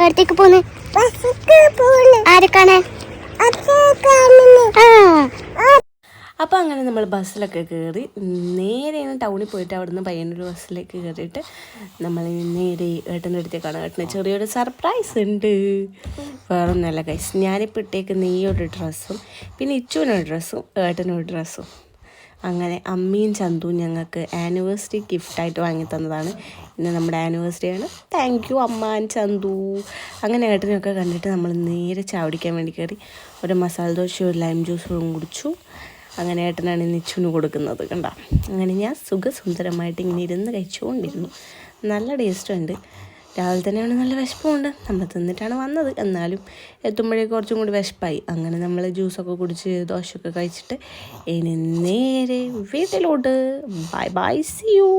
അടുത്തേക്ക് പോന്ന് ആരൊക്കാണ്? അപ്പോൾ അങ്ങനെ നമ്മൾ ബസ്സിലൊക്കെ കയറി നേരെ ടൗണിൽ പോയിട്ട് അവിടുന്ന് പയ്യന്നൂർ ബസ്സിലേക്ക് കയറിയിട്ട് നമ്മൾ നേരെ ഏട്ടൻ്റെ അടുത്തേക്കാണ്. ഏട്ടന് ചെറിയൊരു സർപ്രൈസ് ഉണ്ട്. വേറെ ഒന്നുമല്ല ഗൈസ്, ഞാനിപ്പോൾ ഇട്ടേക്കുന്ന ഈ ഒരു ഡ്രസ്സും പിന്നെ ഇച്ചുവിനൊരു ഡ്രസ്സും ഏട്ടനൊരു ഡ്രസ്സും അങ്ങനെ അമ്മയും ചന്തുവും ഞങ്ങൾക്ക് ആനിവേഴ്സറി ഗിഫ്റ്റായിട്ട് വാങ്ങി തന്നതാണ്. ഇന്ന് നമ്മുടെ ആനിവേഴ്സറിയാണ്. താങ്ക് യു അമ്മ ചന്തു. അങ്ങനെ ഏട്ടനെയൊക്കെ കണ്ടിട്ട് നമ്മൾ നേരെ ചാവടിക്കാൻ വേണ്ടി കയറി. ഒരു മസാല ദോശയും ഒരു ലൈം ജ്യൂസും കുടിച്ചു. അങ്ങനെ ഏട്ടനാണ് ഇന്ന് ഇച്ചുവിന് കൊടുക്കുന്നത്. കണ്ട, അങ്ങനെ ഞാൻ സുഖസുന്ദരമായിട്ട് ഇങ്ങനെ ഇരുന്ന് കഴിച്ചുകൊണ്ടിരുന്നു. നല്ല ടേസ്റ്റുണ്ട്. രാവിലെ തന്നെയാണ് നല്ല വിശപ്പുമുണ്ട്. നമ്മൾ തിന്നിട്ടാണ് വന്നത്, എന്നാലും എത്തുമ്പോഴേക്കും കുറച്ചും കൂടി വിശപ്പായി. അങ്ങനെ നമ്മൾ ജ്യൂസൊക്കെ കുടിച്ച് ദോശയൊക്കെ കഴിച്ചിട്ട് ഇനി നേരെ വീട്ടിലോട്ട്. Bye bye, see U.